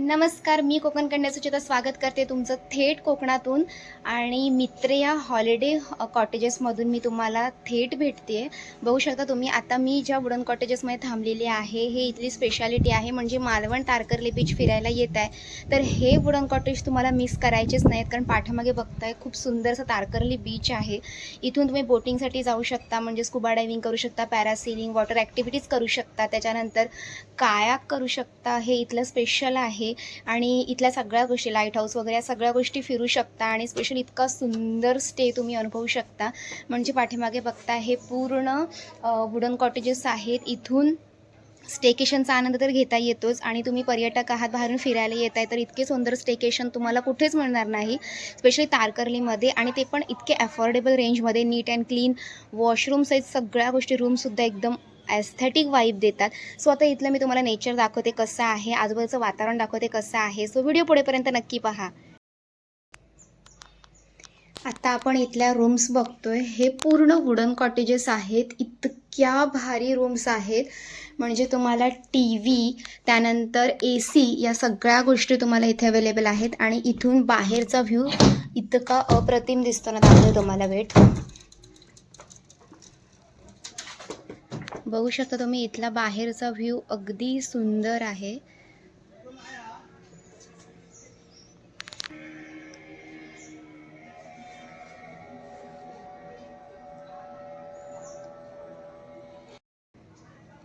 नमस्कार, मी कोकण कन्या सुचिता स्वागत करते तुमचं थेट कोकणातून आणि मित्र या हॉलिडे कॉटेजेसमधून मी तुम्हाला थेट भेटते. बघू शकता तुम्ही आता मी ज्या वुडन कॉटेजेसमध्ये थांबलेली आहे, हे इथली स्पेशालिटी आहे. म्हणजे मालवण तारकर्ली बीच फिरायला येत आहे तर हे वुडन कॉटेज तुम्हाला मिस करायचेच नाहीत, कारण पाठीमागे बघताय खूप सुंदरसं तारकर्ली बीच आहे. इथून तुम्ही बोटिंगसाठी जाऊ शकता, म्हणजे स्कुबा डायव्हिंग करू शकता, पॅरासेलिंग, वॉटर ॲक्टिव्हिटीज करू शकता, त्याच्यानंतर कायाक करू शकता. हे इथलं स्पेशल आहे आणि इथल्या सगळ्या गोष्टी, लाईट हाऊस वगैरे सगळ्या गोष्टी फिरू शकता आणि स्पेशल इतका सुंदर स्टे तुम्ही अनुभवू शकता. म्हणजे पाठीमागे बघता हे पूर्ण वुडन कॉटेजेस आहेत. इथून स्टेकेशनचा आनंद तर घेता येतोच आणि तुम्ही पर्यटक आहात, बाहेरून फिरायला येत आहे तर इतके सुंदर स्टेकेशन तुम्हाला कुठेच मिळणार नाही, स्पेशली तारकर्लीमध्ये. आणि ते पण इतके अफोर्डेबल रेंजमध्ये, नीट अँड क्लीन वॉशरूम्स आहेत, सगळ्या गोष्टी, रूमसुद्धा एकदम ॲस्थेटिक वाईब देतात. सो आता इथलं मी तुम्हाला नेचर दाखवते कसं आहे, आजूबाजूचं वातावरण दाखवते कसं आहे. सो व्हिडिओ पुढेपर्यंत नक्की पहा. आता आपण इथल्या रूम्स बघतोय. हे पूर्ण वुडन कॉटेजेस आहेत. इतक्या भारी रूम्स आहेत, म्हणजे तुम्हाला टी व्ही, त्यानंतर AC, या सगळ्या गोष्टी तुम्हाला इथे अवेलेबल आहेत. आणि इथून बाहेरचा व्ह्यू इतका अप्रतिम दिसतो ना, दाखवते तुम्हाला. वेट, बघू शकता तुम्ही इथला बाहेरचा व्ह्यू अगदी सुंदर आहे.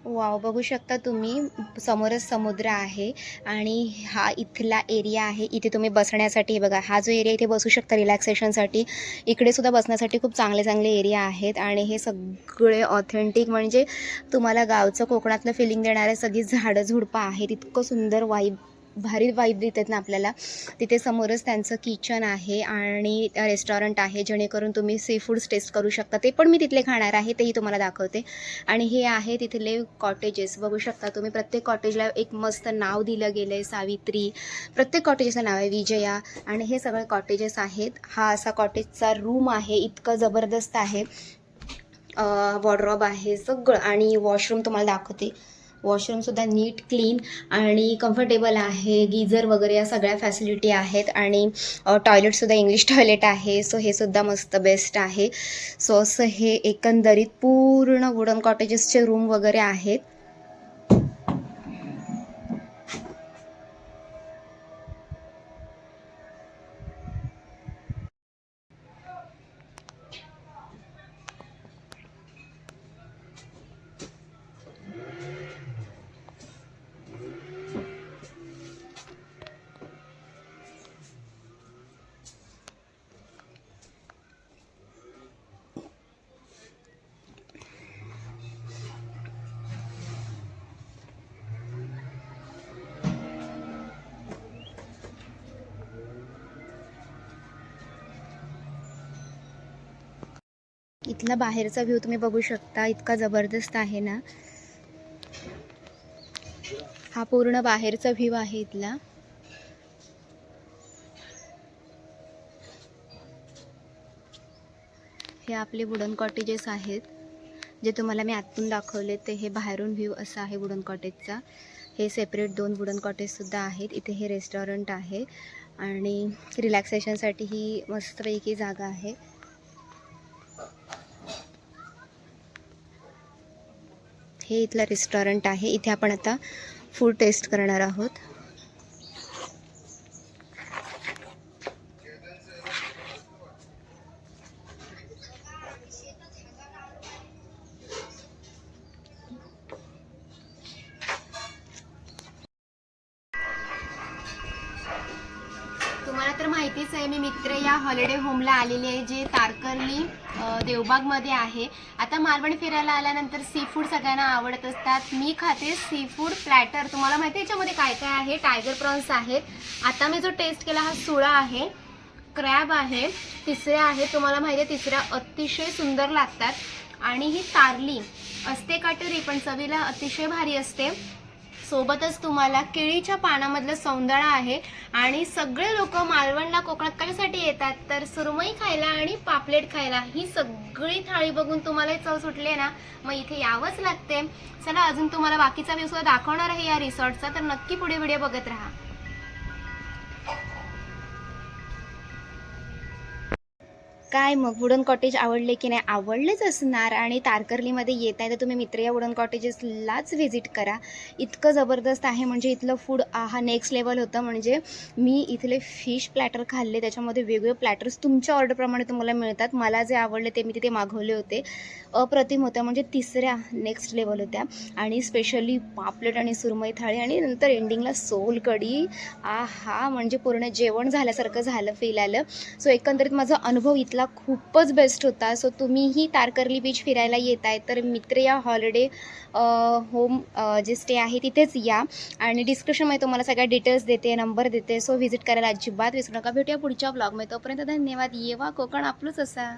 वाव, बघू शकता तुम्ही समोरच समुद्र आहे आणि हा इथला एरिया आहे. इथे तुम्ही बसण्यासाठी, बघा हा जो एरिया, इथे बसू शकता रिलॅक्सेशनसाठी. इकडे सुद्धा बसण्यासाठी खूप चांगले चांगले एरिया आहेत आणि हे सगळे ऑथेंटिक, म्हणजे तुम्हाला गावचं कोकणातलं फिलिंग देणारे सगळी झाडं झुडपं आहेत. इतकं सुंदर वाईब, भारी वाईब देतात ना आपल्याला. तिथे समोरच त्यांचं किचन आहे आणि रेस्टॉरंट आहे, जेणेकरून तुम्ही सी फूड्स टेस्ट करू शकता. ते पण मी तिथले खाणार आहे, तेही तुम्हाला दाखवते. आणि हे आहे तिथले कॉटेजेस. बघू शकता तुम्ही प्रत्येक कॉटेजला एक मस्त नाव दिलं गेलं आहे, सावित्री. प्रत्येक कॉटेजचं नाव आहे, विजया. आणि हे सगळे कॉटेजेस आहेत. हा असा कॉटेजचा रूम आहे, इतकं जबरदस्त आहे. वॉर्डरोब आहे सगळं आणि वॉशरूम तुम्हाला दाखवते. वॉशरूमसुद्धा नीट, क्लीन आणि कम्फर्टेबल आहे. गीझर वगैरे या सगळ्या फॅसिलिटी आहेत आणि टॉयलेटसुद्धा इंग्लिश टॉयलेट आहे. सो हे सुद्धा मस्त बेस्ट आहे. सो असं हे एकंदरीत पूर्ण वुडन कॉटेजेसचे रूम वगैरे आहेत. इथला बाहेरचा व्ह्यू तुम्ही बघू शकता, इतका जबरदस्त आहे ना. हा पूर्ण बाहेरचा व्ह्यू आहे इथला. हे आपले वुडन कॉटेजेस आहेत, जे तुम्हाला मी आतून दाखवले. ते हे बाहेरून व्ह्यू असा आहे वुडन कॉटेजचा. हे सेपरेट 2 वुडन कॉटेजसुद्धा आहेत. इथे हे रेस्टॉरंट आहे आणि रिलॅक्सेशनसाठी ही मस्तपैकी जागा आहे. हे इथलं रेस्टॉरंट आहे. इथे आपण आता फूड टेस्ट करणार आहोत. तुम्हाला तर माहितीच आहे, मी मित्र या हॉलिडे होमला आलेली आहे, जे तारकर्ली देवबागमध्ये आहे. आता मालवण फिरायला आल्यानंतर सी फूड सगळ्यांना आवडत असतात. मी खाते सी फूड प्लॅटर. तुम्हाला माहिती आहे याच्यामध्ये काय काय आहे? टायगर प्रॉन्स आहेत. आता मी जो टेस्ट केला हा सुळा आहे, क्रॅब आहे, तिसरे आहे. तुम्हाला माहिती आहे तिसऱ्या अतिशय सुंदर लागतात. आणि ही तारली असते काटेरी, पण चवीला अतिशय भारी असते. सोबतच तुम्हाला केळीच्या पानामधलं सौंदळा आहे. आणि सगळे लोक मालवणला, कोकणात कशासाठी येतात तर सुरमई खायला आणि पापलेट खायला. ही सगळी थाळी बघून तुम्हाला चव सुटले ना, मग इथे यावंच लागते. चला, अजून तुम्हाला बाकीचा व्ह्यू सुद्धा दाखवणार आहे या रिसॉर्टचा, तर नक्की पुढे व्हिडिओ बघत राहा. काय मग वुडन कॉटेज आवडले की नाही? आवडलेच असणार. आणि तारकर्लीमध्ये येत आहे तर तुम्ही मित्रिया वुडन कॉटेजेसलाच व्हिजिट करा. इतकं जबरदस्त आहे, म्हणजे इथलं फूड हा नेक्स्ट लेवल होतं. म्हणजे मी इथले फिश प्लॅटर खाल्ले, त्याच्यामध्ये वेगवेगळे प्लॅटर्स तुमच्या ऑर्डरप्रमाणे तुम्हाला मिळतात. मला जे आवडले ते मी तिथे मागवले होते. अप्रतिम होत्या, म्हणजे तिसऱ्या नेक्स्ट लेवल होत्या. आणि स्पेशली पापलेट आणि सुरमई थाळी आणि नंतर एंडिंगला सोल कढी. हा म्हणजे पूर्ण जेवण झाल्यासारखं झालं, फील आलं. सो एकंदरीत माझा अनुभव इथला खूपच बेस्ट होता. सो तुम्हीही तारकर्ली बीच फिरायला येत आहे तर मित्रिया हॉलिडे होम जे स्टे आहे तिथेच या. आणि डिस्क्रिप्शनमध्ये तुम्हाला सगळ्या डिटेल्स देते, नंबर देते. सो व्हिजिट करायला अजिबात विसरू नका. भेटूया पुढच्या ब्लॉगमध्ये. तोपर्यंत धन्यवाद. येवा कोकण आपलंच असा.